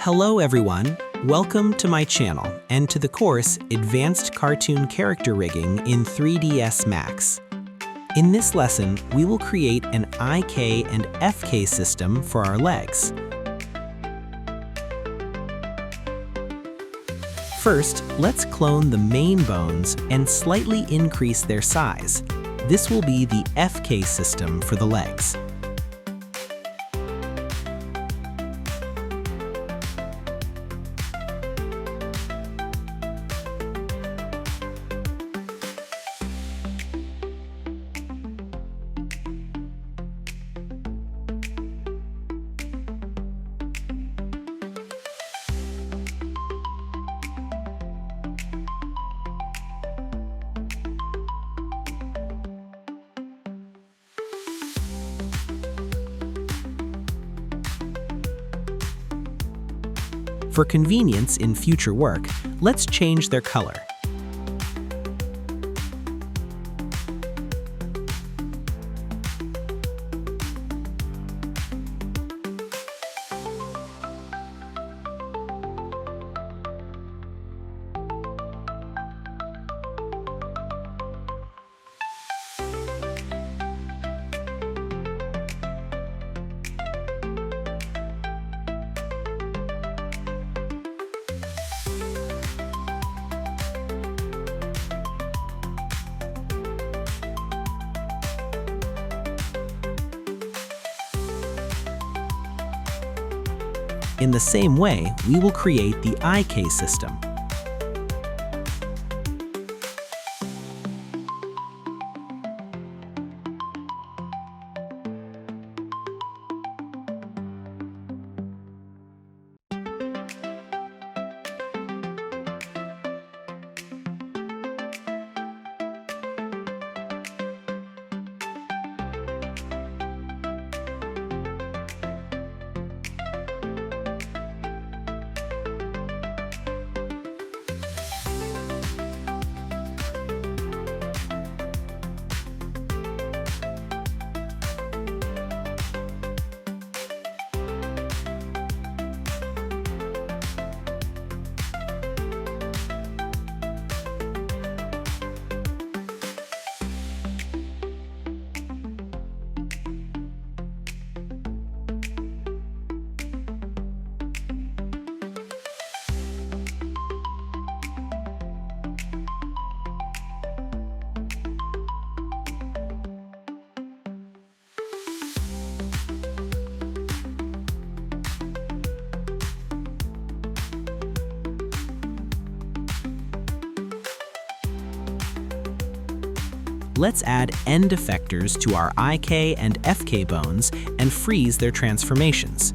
Hello everyone, welcome to my channel and to the course Advanced Cartoon Character Rigging in 3ds Max. In this lesson, we will create an IK and FK system for our legs. First, let's clone the main bones and slightly increase their size. This will be the FK system for the legs. For convenience in future work, let's change their color. In the same way, we will create the IK system. Let's add end effectors to our IK and FK bones and freeze their transformations.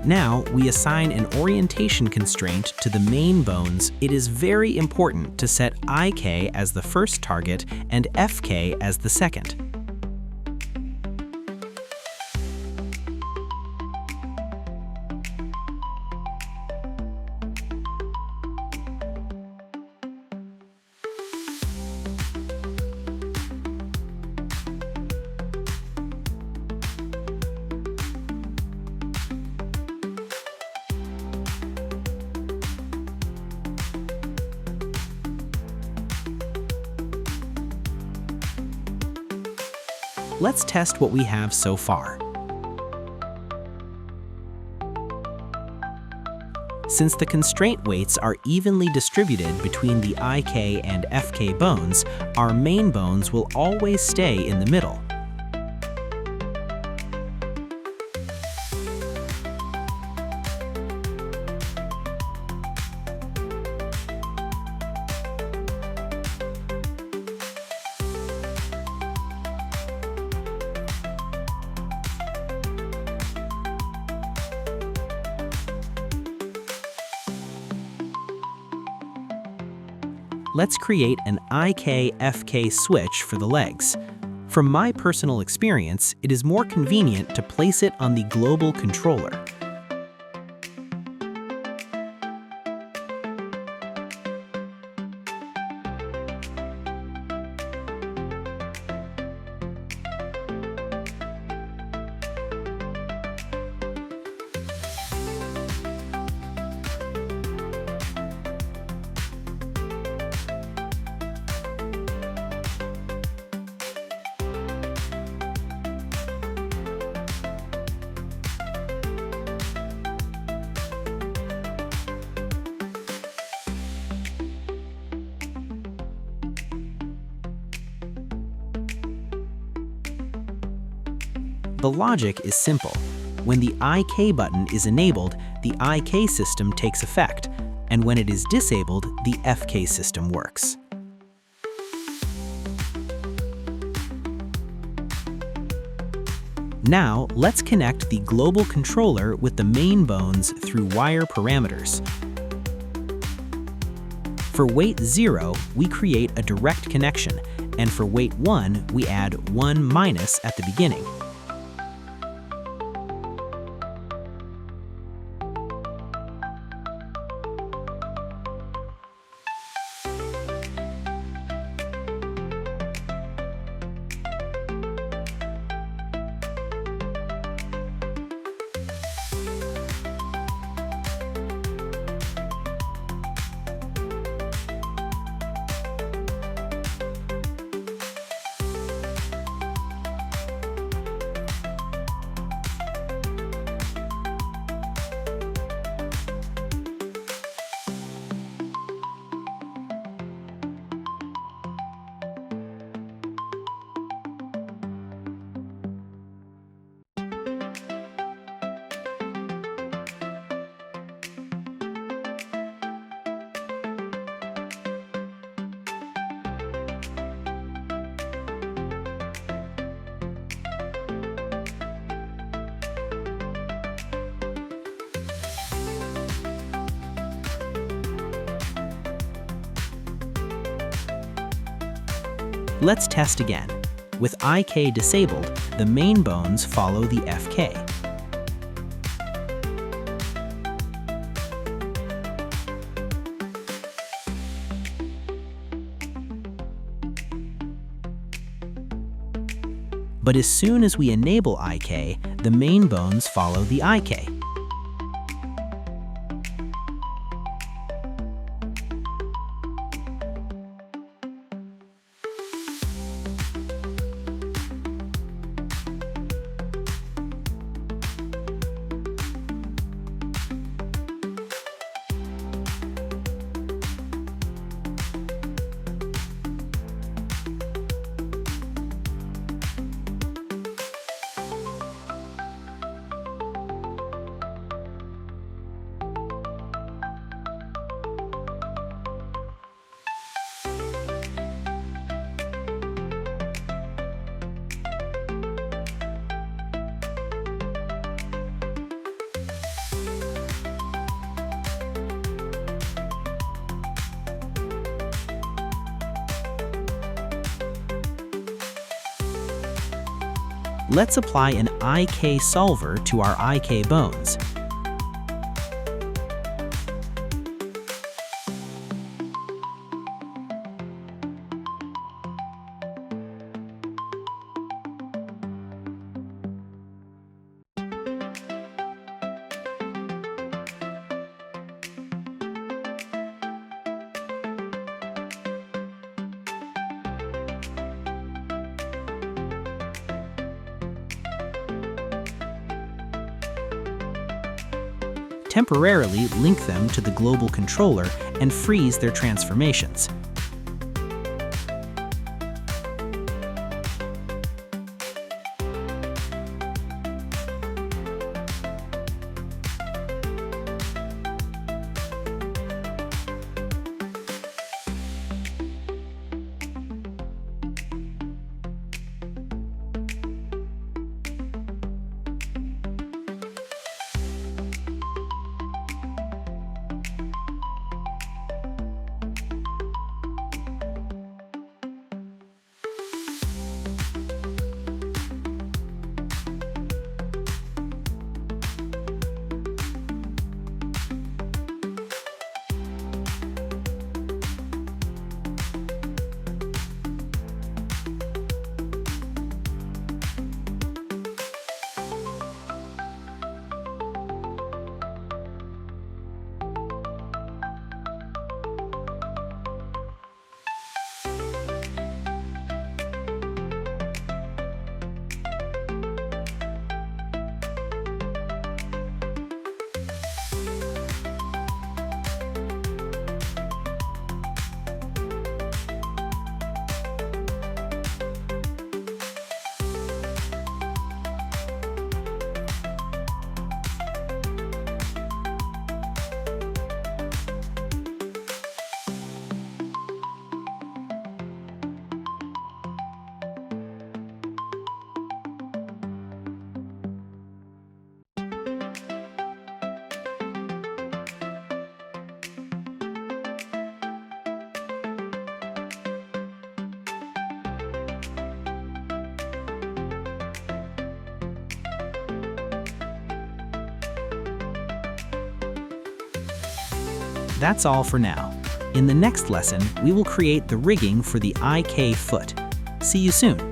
Now, we assign an orientation constraint to the main bones. It is very important to set IK as the first target and FK as the second. Let's test what we have so far. Since the constraint weights are evenly distributed between the IK and FK bones, our main bones will always stay in the middle. Let's create an IK-FK switch for the legs. From my personal experience, it is more convenient to place it on the global controller. The logic is simple. When the IK button is enabled, the IK system takes effect, and when it is disabled, the FK system works. Now, let's connect the global controller with the main bones through wire parameters. For weight 0, we create a direct connection, and for weight 1, we add 1 minus at the beginning. Let's test again. With IK disabled, the main bones follow the FK. But as soon as we enable IK, the main bones follow the IK. Let's apply an IK solver to our IK bones. temporarily link them to the global controller and freeze their transformations. That's all for now. In the next lesson, we will create the rigging for the IK foot. See you soon.